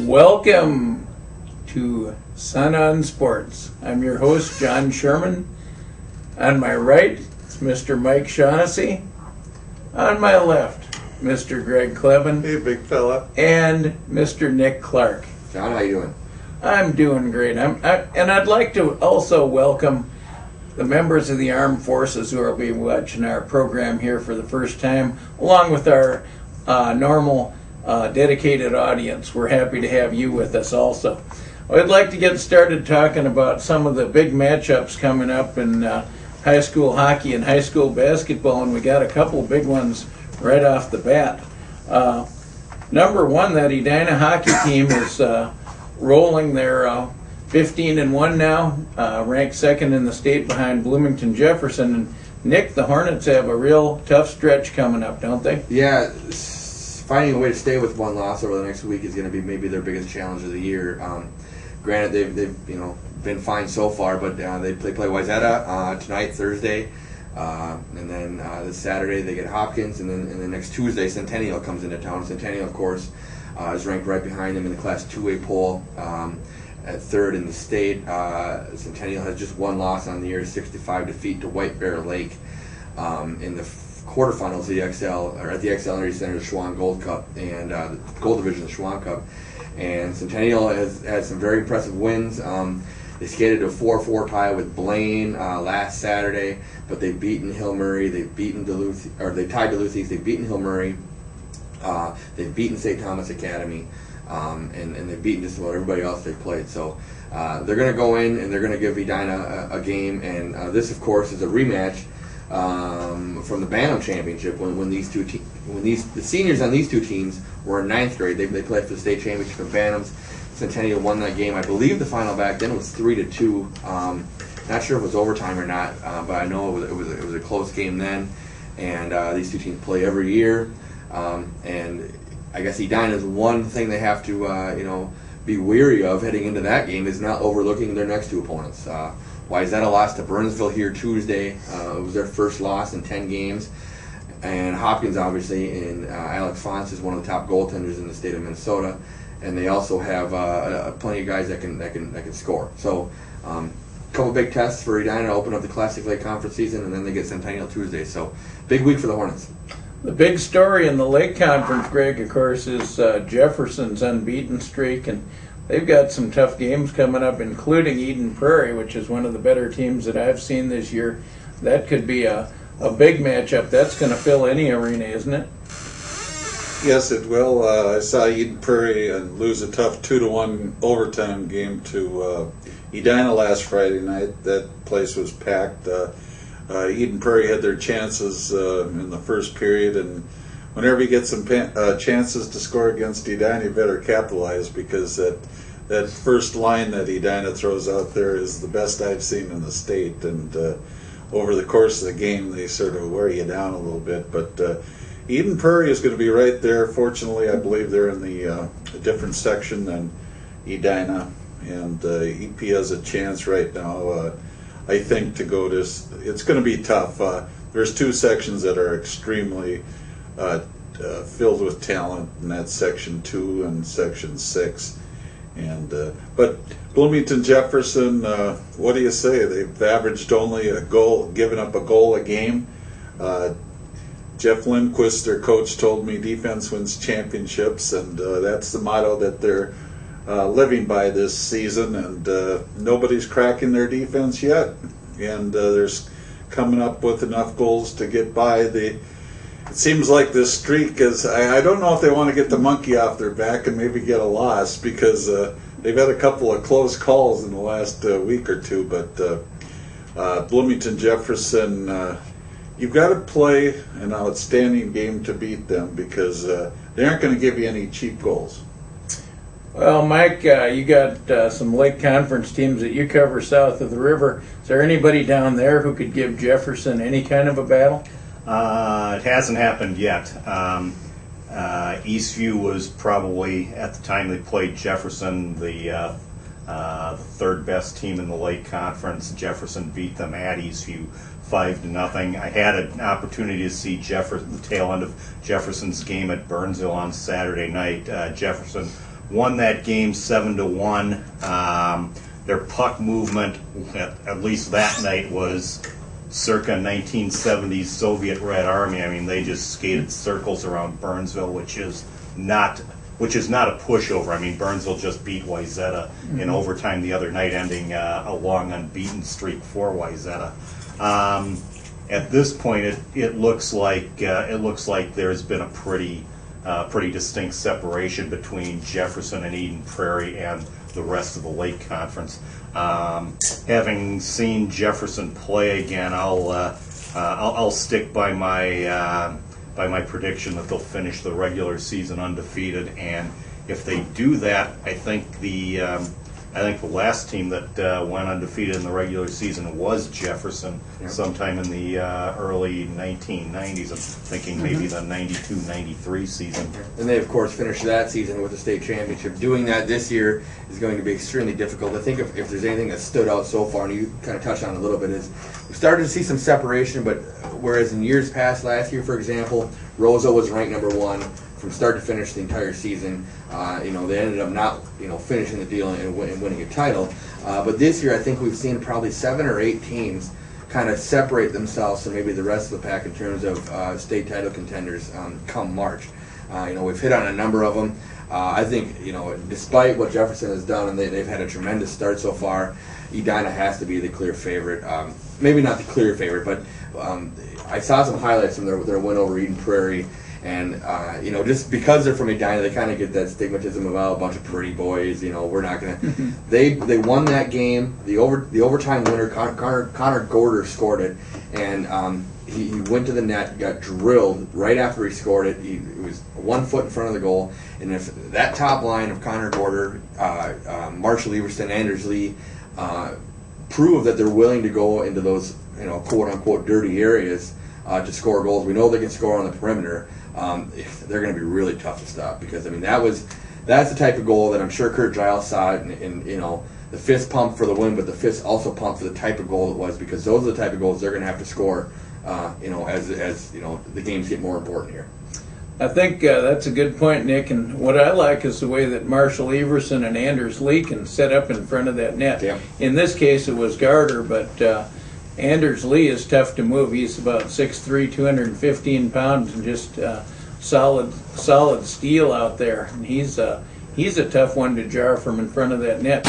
Welcome to Sun on Sports. I'm your host, John Sherman. On my right, it's Mr. Mike Shaughnessy. On my left, Mr. Greg Kleven. Hey, big fella. And Mr. Nick Clark. John, how you doing? I'm doing great. And I'd like to also welcome the members of the armed forces who will be watching our program here for the first time, along with our normal dedicated audience. We're happy to have you with us also. I'd like to get started talking about some of the big matchups coming up in high school hockey and high school basketball, and we got a couple big ones right off the bat. Number one, that Edina hockey team is rolling. They're 15-1 now, ranked second in the state behind Bloomington Jefferson. And Nick, the Hornets have a real tough stretch coming up, don't they? Yeah, finding a way to stay with one loss over the next week is going to be maybe their biggest challenge of the year. Granted, they've been fine so far, but they play Wayzata tonight, Thursday, and then this Saturday they get Hopkins, and then next Tuesday Centennial comes into town. Centennial, of course, is ranked right behind them in the Class 2A poll, at third in the state. Centennial has just one loss on the year, 65 defeat to White Bear Lake in the quarterfinals of the XL, or at the XL Energy Center, the Schwann Gold Cup, and the Gold Division of the Schwann Cup. And Centennial has had some very impressive wins. They skated a 4-4 tie with Blaine last Saturday, but they've beaten Hill Murray, they've beaten Duluth, or they tied Duluth East, they've beaten Hill Murray, they've beaten St. Thomas Academy, and they've beaten just about everybody else they've played. So they're going to go in and they're going to give Edina a game, and this, of course, is a rematch from the Bantam Championship when the seniors on these two teams were in ninth grade. They played for the state championship in Bantams. Centennial won that game. I believe the final back then was 3-2. Not sure if it was overtime or not, but I know it was a close game then. And these two teams play every year. And I guess Edina's one thing they have to be weary of heading into that game is not overlooking their next two opponents. Wayzata lost to Burnsville here Tuesday. It was their first loss in 10 games. And Hopkins, obviously, and Alex Fonts is one of the top goaltenders in the state of Minnesota. And they also have plenty of guys that can score. So, a couple big tests for Edina to open up the Classic Lake Conference season, and then they get Centennial Tuesday. So, big week for the Hornets. The big story in the Lake Conference, Greg, of course, is Jefferson's unbeaten streak, and they've got some tough games coming up, including Eden Prairie, which is one of the better teams that I've seen this year. That could be a big matchup. That's going to fill any arena, isn't it? Yes, it will. I saw Eden Prairie lose a tough 2-1 overtime game to Edina last Friday night. That place was packed. Eden Prairie had their chances in the first period, and whenever you get some chances to score against Edina, you better capitalize, because that first line that Edina throws out there is the best I've seen in the state. And over the course of the game, they sort of wear you down a little bit. But Eden Prairie is going to be right there. Fortunately, I believe they're in the a different section than Edina, and EP has a chance right now, I think, to go to. It's going to be tough. There's two sections that are extremely filled with talent, and that's Section 2 and Section 6. And but Bloomington Jefferson, what do you say? They've averaged only a goal, given up a goal a game. Jeff Lindquist, their coach, told me defense wins championships, and that's the motto that they're living by this season. And nobody's cracking their defense yet, and there's coming up with enough goals to get by the. It seems like this streak is. I don't know if they want to get the monkey off their back and maybe get a loss, because they've had a couple of close calls in the last week or two. But Bloomington Jefferson. You've got to play an outstanding game to beat them, because they aren't going to give you any cheap goals. Well, Mike, you got some Lake Conference teams that you cover south of the river. Is there anybody down there who could give Jefferson any kind of a battle? It hasn't happened yet. Eastview was probably, at the time they played Jefferson, the third best team in the Lake Conference. Jefferson beat them at Eastview 5-0. I had an opportunity to see the tail end of Jefferson's game at Burnsville on Saturday night. Jefferson won that game 7-1. Their puck movement, at least that night, was circa 1970s Soviet Red Army. I mean, they just skated circles around Burnsville, which is not a pushover. I mean, Burnsville just beat Wayzata in overtime the other night, ending a long unbeaten streak for Wayzata. At this point, it looks like there's been a pretty distinct separation between Jefferson and Eden Prairie and the rest of the Lake Conference. Having seen Jefferson play again, I'll stick by my prediction that they'll finish the regular season undefeated. And if they do that, I think the last team that went undefeated in the regular season was Jefferson, sometime in the early 1990s. I'm thinking maybe the 92-93 season. And they, of course, finished that season with the state championship. Doing that this year is going to be extremely difficult. I think if there's anything that stood out so far, and you kind of touched on it a little bit, is we started to see some separation, but whereas in years past, last year, for example, Rosa was ranked #1 from start to finish the entire season. They ended up not, finishing the deal and winning a title. But this year, I think we've seen probably 7 or 8 teams kind of separate themselves from maybe the rest of the pack in terms of state title contenders come March. We've hit on a number of them. I think, despite what Jefferson has done, and they've had a tremendous start so far, Edina has to be the clear favorite. Maybe not the clear favorite, but I saw some highlights from their win over Eden Prairie. And, just because they're from Edina, they kind of get that stigmatism of, a bunch of pretty boys, we're not going to. They won that game. The overtime winner, Connor Gorder, scored it. And he went to the net, got drilled right after he scored it. He was 1 foot in front of the goal. And if that top line of Connor Gorder, Marshall Everston, Anders Lee, prove that they're willing to go into those, quote-unquote dirty areas to score goals, we know they can score on the perimeter. They're going to be really tough to stop, because that's the type of goal that I'm sure Kurt Giles saw it, and the fist pumped for the win, but the fist also pumped for the type of goal it was, because those are the type of goals they're going to have to score as the games get more important here. I think that's a good point, Nick. And what I like is the way that Marshall Everson and Anders Lee can set up in front of that net. Yeah. In this case, it was Garter, but Anders Lee is tough to move. He's about 6'3", 215 pounds, and just solid steel out there. And he's a tough one to jar from in front of that net.